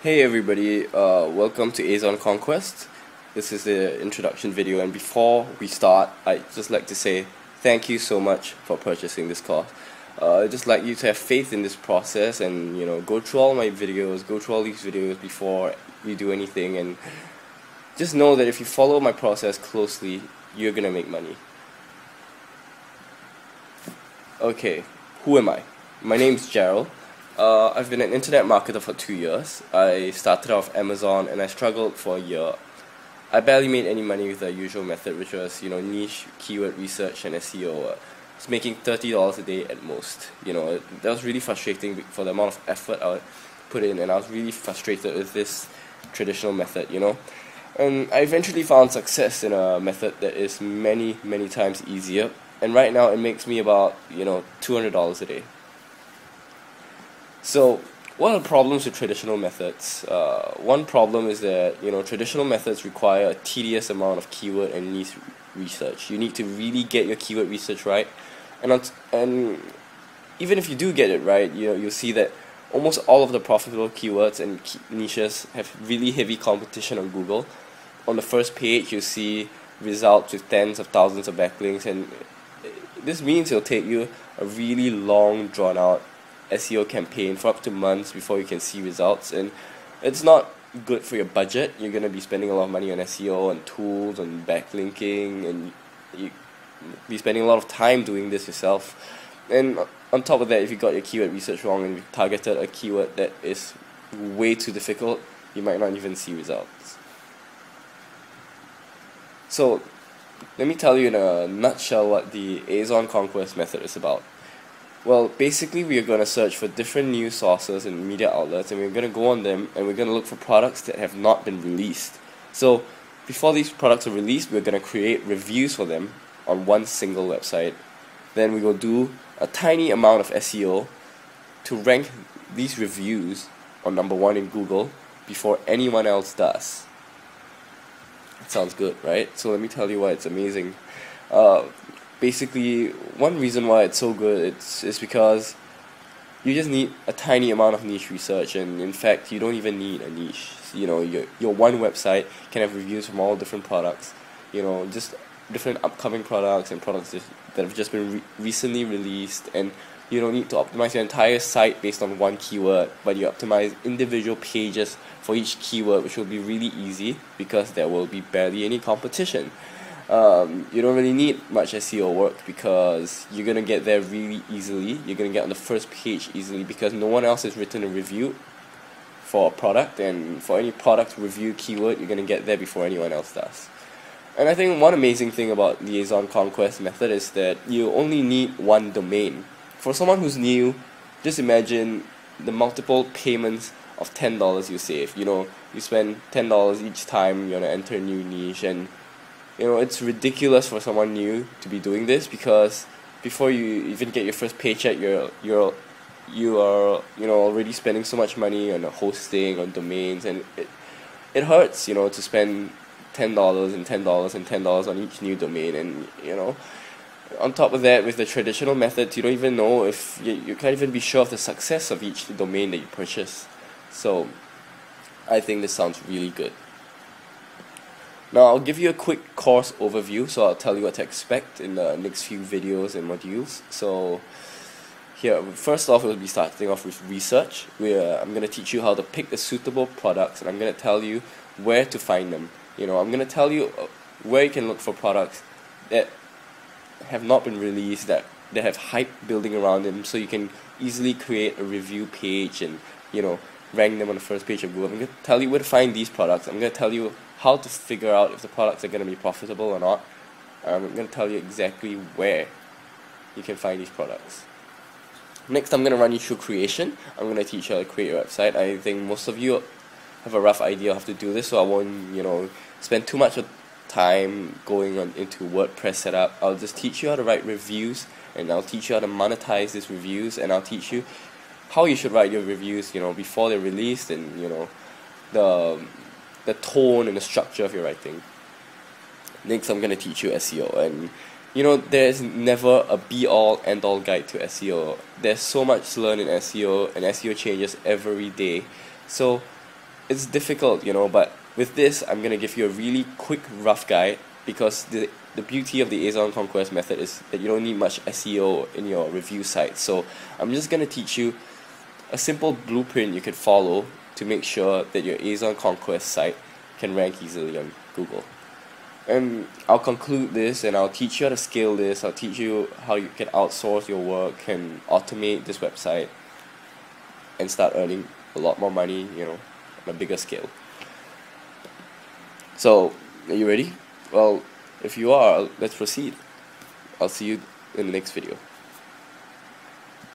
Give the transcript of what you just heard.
Hey everybody, welcome to AZON CONQUEST. This is the introduction video, and before we start, I'd just like to say thank you so much for purchasing this course. I'd just like you to have faith in this process and go through all my videos, go through all these videos before we do anything, and just know that if you follow my process closely, you're gonna make money. Okay, who am I? My name's Gerald. I've been an internet marketer for 2 years. I started off Amazon and I struggled for a year. I barely made any money with the usual method, which was niche keyword research and SEO. I was making $30 a day at most. That was really frustrating for the amount of effort I would put in, and I was really frustrated with this traditional method. And I eventually found success in a method that is many times easier, and right now it makes me about $200 a day. So, what are the problems with traditional methods? One problem is that traditional methods require a tedious amount of keyword and niche research. You need to really get your keyword research right, and even if you do get it right, you'll see that almost all of the profitable keywords and niches have really heavy competition on Google. On the first page, you'll see results with tens of thousands of backlinks, and this means it'll take you a really long, drawn-out SEO campaign for up to months before you can see results, and it's not good for your budget. You're going to be spending a lot of money on SEO, and tools, and backlinking, and you be spending a lot of time doing this yourself. And on top of that, if you got your keyword research wrong and you targeted a keyword that is way too difficult, you might not even see results. So let me tell you in a nutshell what the AZON Conquest method is about. Well, basically we are going to search for different news sources and media outlets, and we're going to go on them and we're going to look for products that have not been released. So before these products are released, we're going to create reviews for them on one single website. Then we will do a tiny amount of SEO to rank these reviews on number 1 in Google before anyone else does. It sounds good, right? So let me tell you why it's amazing. Basically, one reason why it's so good is because you just need a tiny amount of niche research, and in fact, you don't even need a niche. Your one website can have reviews from all different products, just different upcoming products and products that have just been recently released, and you don't need to optimize your entire site based on one keyword, but you optimize individual pages for each keyword, which will be really easy because there will be barely any competition. You don't really need much SEO work because you're going to get there really easily. You're going to get on the first page easily because no one else has written a review for a product, and for any product review keyword, you're going to get there before anyone else does. And I think one amazing thing about the AZON Conquest method is that you only need one domain. For someone who's new, just imagine the multiple payments of $10 you save. You spend $10 each time you want to enter a new niche, and it's ridiculous for someone new to be doing this because before you even get your first paycheck, you are already spending so much money on hosting, on domains, and it hurts to spend $10 and $10 and $10 on each new domain. And on top of that, with the traditional methods, you don't even know if you can't even be sure of the success of each domain that you purchase. So I think this sounds really good. Now I'll give you a quick course overview, so I'll tell you what to expect in the next few videos and modules. So here, first off, we'll be starting off with research. I'm going to teach you how to pick the suitable products, and I'm going to tell you where to find them. I'm going to tell you where you can look for products that have not been released, that have hype building around them, so you can easily create a review page and rank them on the first page of Google. I'm going to tell you where to find these products. I'm going to tell you how to figure out if the products are going to be profitable or not. I'm going to tell you exactly where you can find these products. Next, I'm going to run you through creation. I'm going to teach you how to create your website. I think most of you have a rough idea of how to do this, so I won't spend too much of time going into WordPress setup. I'll just teach you how to write reviews, and I'll teach you how to monetize these reviews, and I'll teach you how you should write your reviews before they're released, and the tone and the structure of your writing. Next, I'm going to teach you SEO, and there's never a be-all, end-all guide to SEO. There's so much to learn in SEO, and SEO changes every day. So it's difficult, you know, but with this I'm gonna give you a really quick rough guide, because the beauty of the AZON Conquest method is that you don't need much SEO in your review site. So I'm just gonna teach you a simple blueprint you can follow to make sure that your AZON Conquest site can rank easily on Google. And I'll conclude this, and I'll teach you how to scale this. I'll teach you how you can outsource your work and automate this website and start earning a lot more money, you know, on a bigger scale. So, are you ready? Well, if you are, let's proceed. I'll see you in the next video.